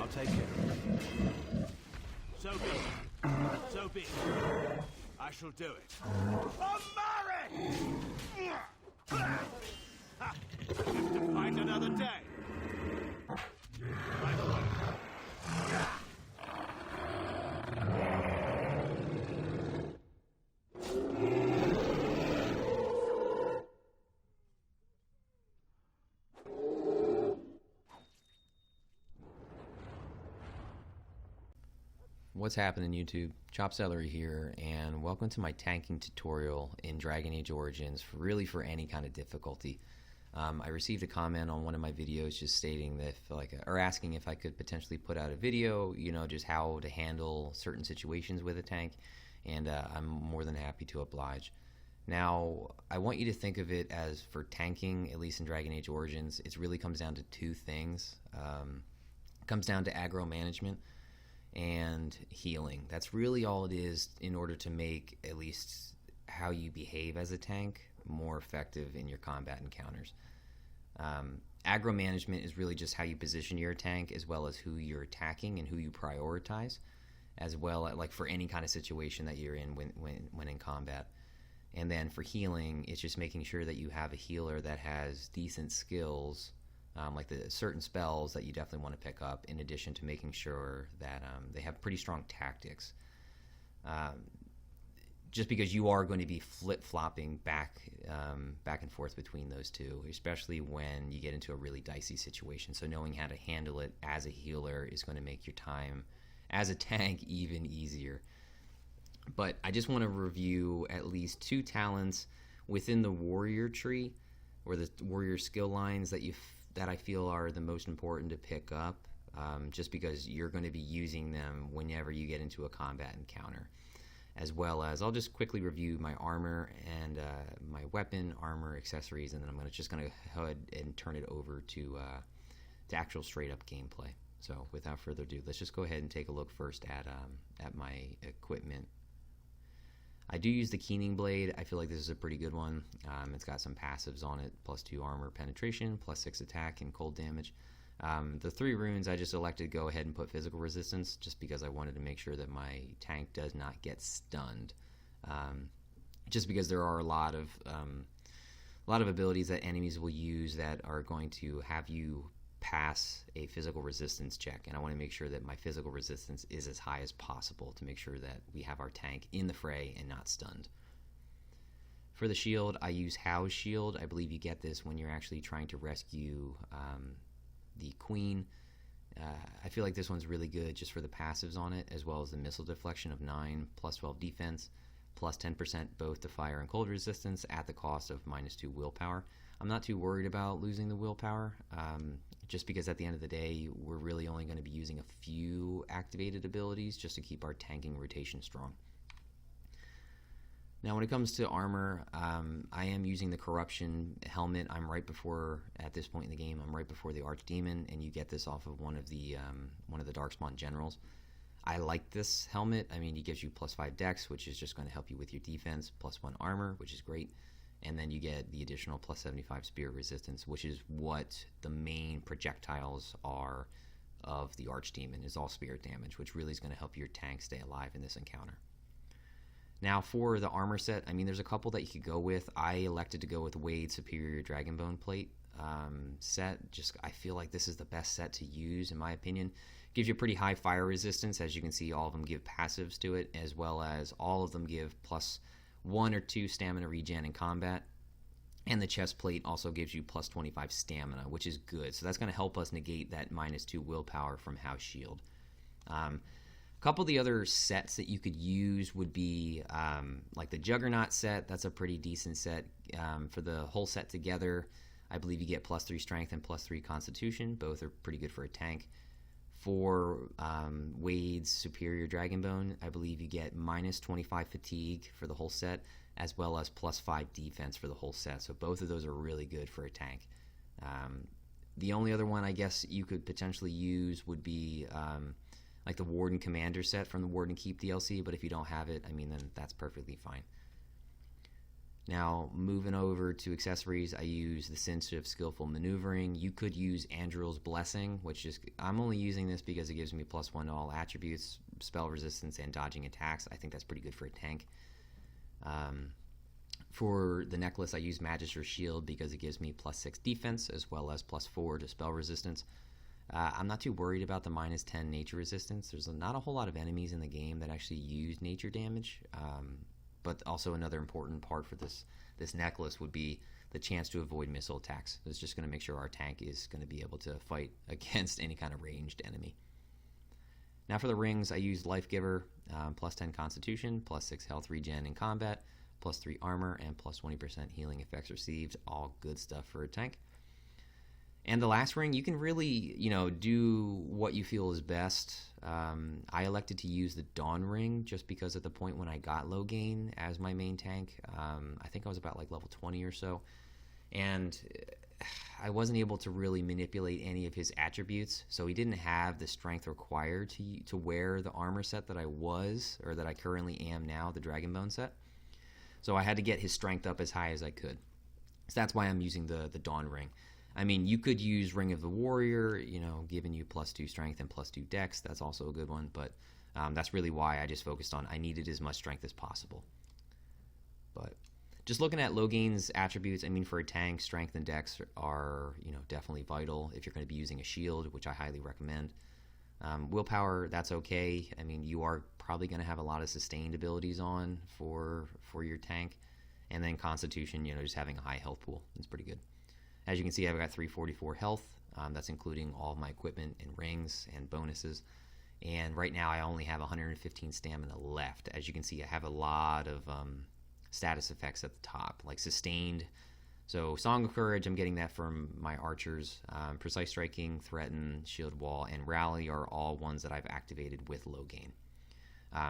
I'll take care of it. So be it. So be it. I shall do it. I'm married! Ha! Live to fight another day. By the way. What's happening, YouTube? Chop Celery here, and welcome to my tanking tutorial in Dragon Age Origins, really for any kind of difficulty. I received a comment on one of my videos just stating that, or asking if I could potentially put out a video, just how to handle certain situations with a tank, and I'm more than happy to oblige. Now, I want you to think of it as, for tanking, at least in Dragon Age Origins, it really comes down to two things. It comes down to aggro management and healing. That's really all it is in order to make at least how you behave as a tank more effective in your combat encounters. Aggro management is really just how you position your tank, as well as who you're attacking and who you prioritize, as well as for any kind of situation that you're in when in combat. And then for healing, it's just making sure that you have a healer that has decent skills, like the certain spells that you definitely want to pick up, in addition to making sure that they have pretty strong tactics. Just because you are going to be flip-flopping back and forth between those two, especially when you get into a really dicey situation. So knowing how to handle it as a healer is going to make your time as a tank even easier. But I just want to review at least two talents within the warrior tree, or the warrior skill lines that I feel are the most important to pick up, just because you're going to be using them whenever you get into a combat encounter. As well as, I'll just quickly review my armor and my weapon, armor, accessories, and then I'm just going to go ahead and turn it over to actual straight-up gameplay. So without further ado, let's just go ahead and take a look first at my equipment. I do use the Keening Blade. I feel like this is a pretty good one. It's got some passives on it, +2 armor penetration, +6 attack and cold damage. The 3 runes, I just elected to go ahead and put physical resistance, just because I wanted to make sure that my tank does not get stunned. Just because there are a lot of abilities that enemies will use that are going to have you pass a physical resistance check, and I want to make sure that my physical resistance is as high as possible to make sure that we have our tank in the fray and not stunned. For the shield, I use How's Shield. I believe you get this when you're actually trying to rescue the queen. I feel like this one's really good just for the passives on it, as well as the missile deflection of 9, +12 defense, +10% both to fire and cold resistance at the cost of -2 willpower. I'm not too worried about losing the willpower, just because at the end of the day, we're really only going to be using a few activated abilities just to keep our tanking rotation strong. Now, when it comes to armor, I am using the Corruption helmet. At this point in the game, I'm right before the Archdemon, and you get this off of one of the Darkspawn generals. I like this helmet. I mean, it gives you +5 dex, which is just going to help you with your defense, +1 armor, which is great. And then you get the additional +75 spear resistance, which is what the main projectiles are of the Archdemon, is all spirit damage, which really is going to help your tank stay alive in this encounter. Now, for the armor set, I mean, there's a couple that you could go with. I elected to go with Wade's Superior Dragonbone Plate set. I feel like this is the best set to use, in my opinion. Gives you pretty high fire resistance. As you can see, all of them give passives to it, as well as all of them give +1 or 2 stamina regen in combat. And the chest plate also gives you +25 stamina, which is good. So that's going to help us negate that -2 willpower from How's Shield. A couple of the other sets that you could use would be like the Juggernaut set. That's a pretty decent set. For the whole set together, I believe you get +3 strength and +3 constitution. Both are pretty good for a tank. For Wade's Superior Dragonbone, I believe you get -25 fatigue for the whole set, as well as +5 defense for the whole set. So both of those are really good for a tank. The only other one I guess you could potentially use would be like the Warden Commander set from the Warden Keep DLC, but if you don't have it, I mean, then that's perfectly fine. Now, moving over to accessories, I use the Cinch of Skillful Maneuvering. You could use Andril's Blessing, which is, I'm only using this because it gives me +1 to all attributes, spell resistance, and dodging attacks. I think that's pretty good for a tank. For the necklace, I use Magister's Shield because it gives me +6 defense as well as +4 to spell resistance. I'm not too worried about the -10 nature resistance. There's not a whole lot of enemies in the game that actually use nature damage. But also another important part for this necklace would be the chance to avoid missile attacks. It's just going to make sure our tank is going to be able to fight against any kind of ranged enemy. Now for the rings, I use Life Giver, +10 Constitution, +6 health regen in combat, +3 armor, and +20% healing effects received. All good stuff for a tank. And the last ring, you can really, do what you feel is best. I elected to use the Dawn Ring just because at the point when I got Logain as my main tank, I think I was about like level 20 or so, and I wasn't able to really manipulate any of his attributes, so he didn't have the strength required to wear the armor set that I currently am now, the Dragonbone set. So I had to get his strength up as high as I could. So that's why I'm using the Dawn Ring. I mean, you could use Ring of the Warrior, giving you +2 strength and +2 dex. That's also a good one, but that's really why I just focused on I needed as much strength as possible. But just looking at Logain's attributes, I mean, for a tank, strength and dex are, definitely vital if you're going to be using a shield, which I highly recommend. Willpower, that's okay. I mean, you are probably going to have a lot of sustained abilities on for your tank. And then Constitution, just having a high health pool. It's pretty good. As you can see, I've got 344 health. That's including all of my equipment and rings and bonuses. And right now I only have 115 stamina left. As you can see, I have a lot of status effects at the top, like Sustained. So Song of Courage, I'm getting that from my archers. Precise Striking, Threaten, Shield Wall, and Rally are all ones that I've activated with Logain.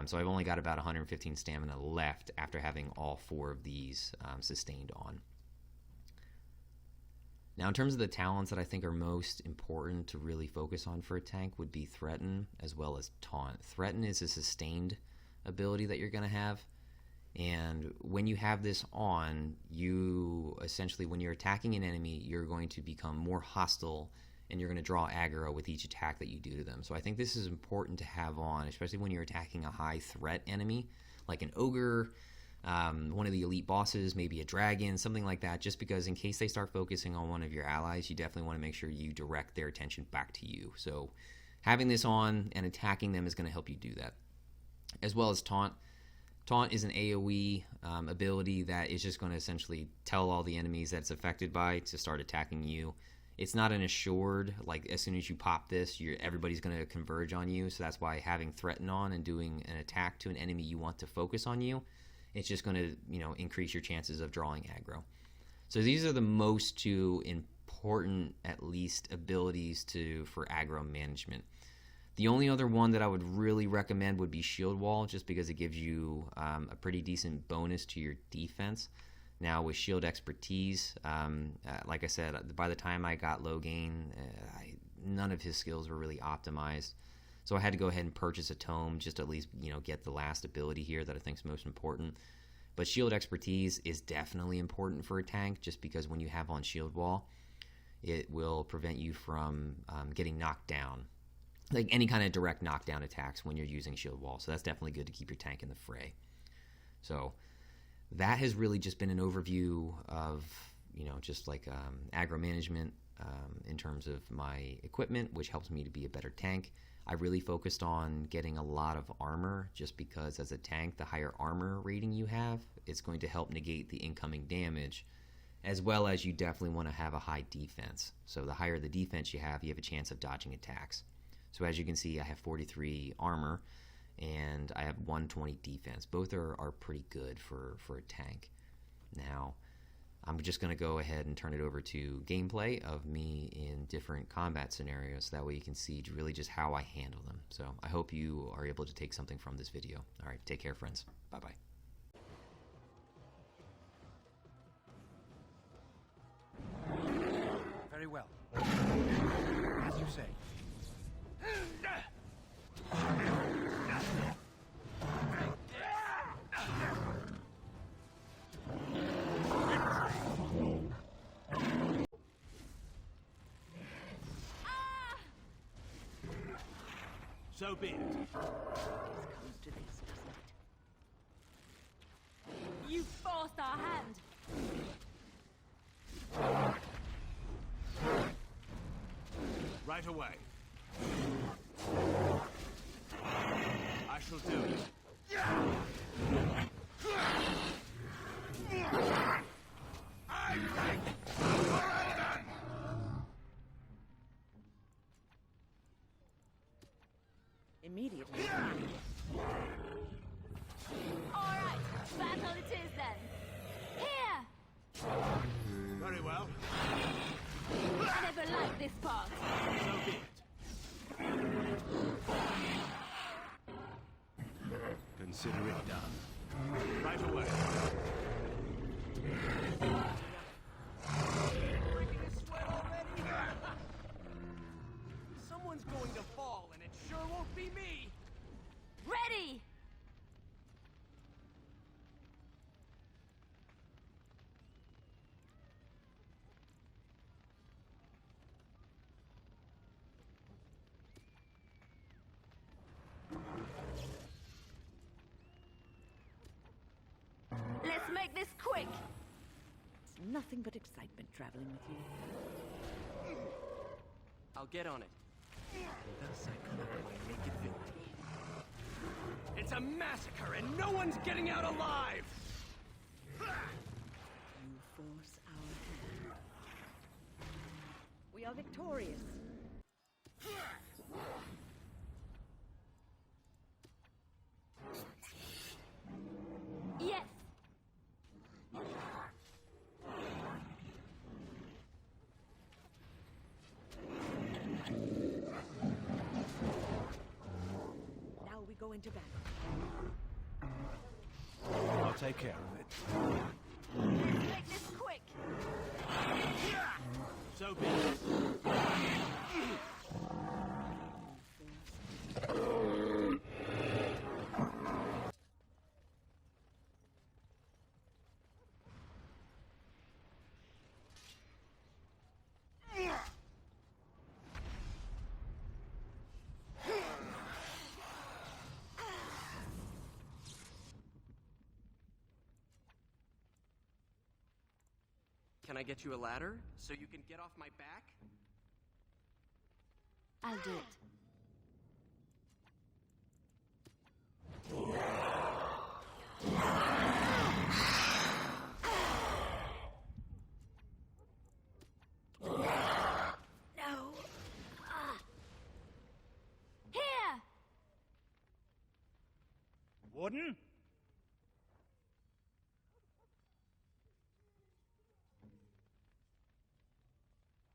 So I've only got about 115 stamina left after having all 4 of these sustained on. Now, in terms of the talents that I think are most important to really focus on for a tank would be Threaten as well as Taunt. Threaten is a sustained ability that you're going to have, and when you have this on, you essentially, when you're attacking an enemy, you're going to become more hostile and you're going to draw aggro with each attack that you do to them. So I think this is important to have on, especially when you're attacking a high threat enemy, like an ogre, one of the elite bosses, maybe a dragon, something like that, just because in case they start focusing on one of your allies, you definitely want to make sure you direct their attention back to you. So having this on and attacking them is going to help you do that. As well as Taunt. Taunt is an AoE ability that is just going to essentially tell all the enemies that it's affected by to start attacking you. It's not an assured, like as soon as you pop this, everybody's going to converge on you. So that's why having Threaten on and doing an attack to an enemy you want to focus on you, it's just going to, increase your chances of drawing aggro. So these are the most 2 important, at least, abilities for aggro management. The only other one that I would really recommend would be Shield Wall, just because it gives you a pretty decent bonus to your defense. Now with Shield Expertise, like I said, by the time I got Logain, none of his skills were really optimized. So I had to go ahead and purchase a tome just to at least, get the last ability here that I think is most important. But Shield Expertise is definitely important for a tank, just because when you have on Shield Wall, it will prevent you from getting knocked down. Like any kind of direct knockdown attacks when you're using Shield Wall. So that's definitely good to keep your tank in the fray. So that has really just been an overview of, just like aggro management in terms of my equipment, which helps me to be a better tank. I really focused on getting a lot of armor just because as a tank, the higher armor rating you have, it's going to help negate the incoming damage, as well as you definitely want to have a high defense. So the higher the defense you have a chance of dodging attacks. So as you can see, I have 43 armor and I have 120 defense. Both are pretty good for a tank. Now, I'm just going to go ahead and turn it over to gameplay of me in different combat scenarios, so that way you can see really just how I handle them. So I hope you are able to take something from this video. All right, take care, friends. Bye-bye. Very well. As you say. So be it. This comes to this, doesn't it? You forced our hand. Right away. I shall do it. Immediately. All right, battle it is then. Here! Very well. I never liked this part. So be it. Consider it done. Right away. Breaking a sweat already? Someone's going to fall, and it sure won't be me! Ready! Let's make this quick. It's nothing but excitement traveling with you. I'll get on it. Thus I come up my naked victory. It's a massacre, and no one's getting out alive! You force our hand. We are victorious. Yes! Now we go into battle. I'll take care of it. Let's make this quick. So be it. Can I get you a ladder, so you can get off my back? I'll do it. No! Here! Warden?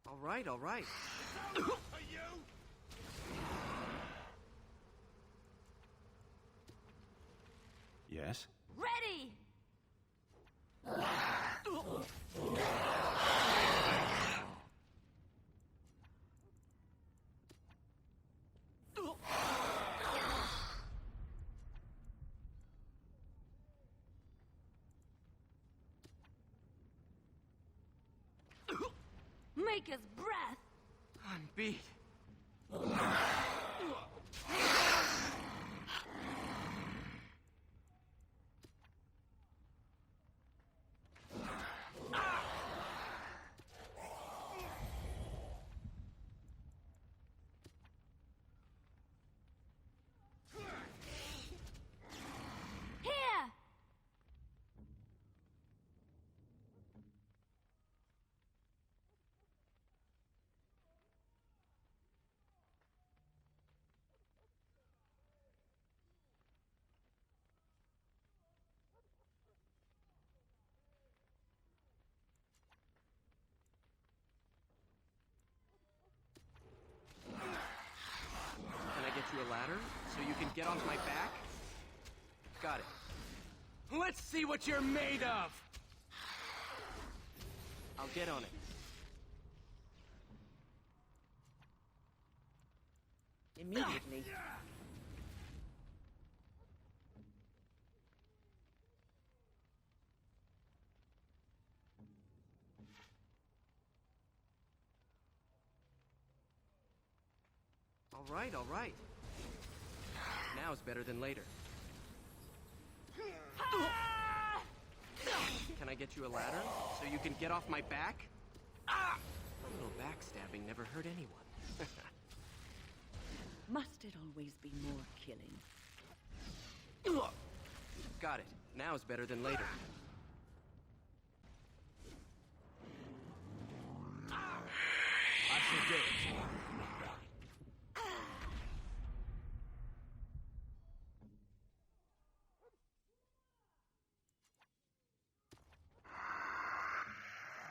All right. For you! Yes? Ready! Maker's breath! I'm beat. Here! Can I get you a ladder, so you can get off my back? Got it. Let's see what you're made of! I'll get on it. Immediately. All right. Now's better than later. Can I get you a ladder so you can get off my back? A little backstabbing never hurt anyone. Must it always be more killing? Got it. Now's better than later. I shall do it.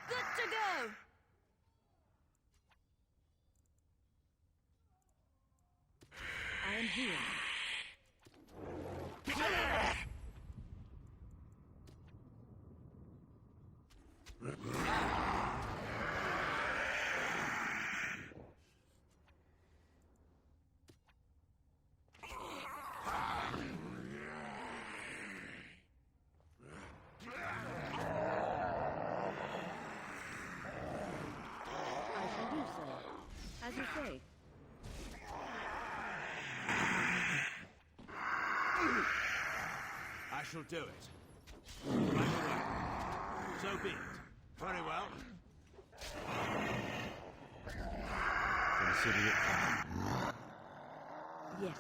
Good to go! I am here. I shall do so. As you say. I shall do it. Right away. So be it. Very well. Consider it done. Yes.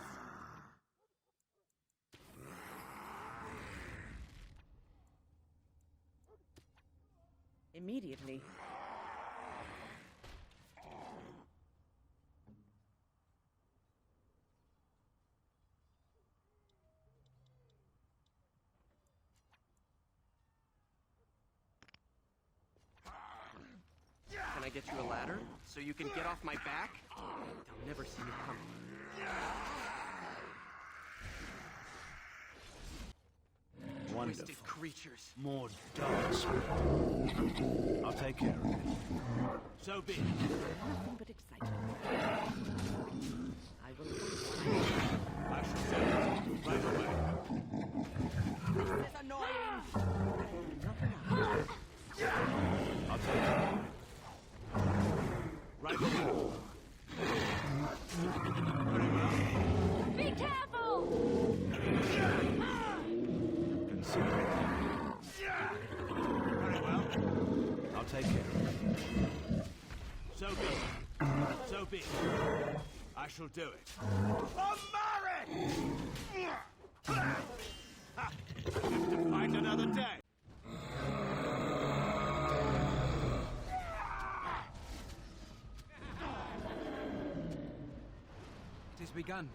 Immediately. Can I get you a ladder so you can get off my back? They'll never see me coming. Wonderful. Twisted creatures. More dogs. I'll take care of it. So be it. Nothing but excitement. I will fight. I shall do it. Right away. This is annoying. Not enough. I'll take care of it. Right away. Very well. Be careful! Consider it done. Very well. I'll take care of it. So be it. So be it. I shall do it. On Mary! Ha! Live to fight another day. It has begun.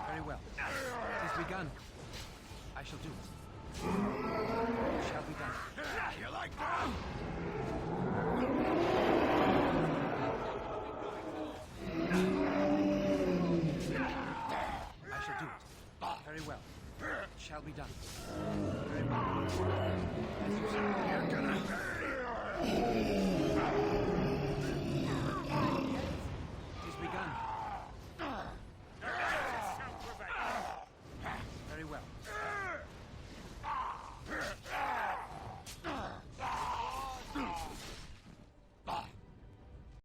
Very well. It has begun. I shall do it. It shall be done. You like that? I shall do it. Very well. It shall be done. Very well. As you say. You're gonna hurt. It has begun.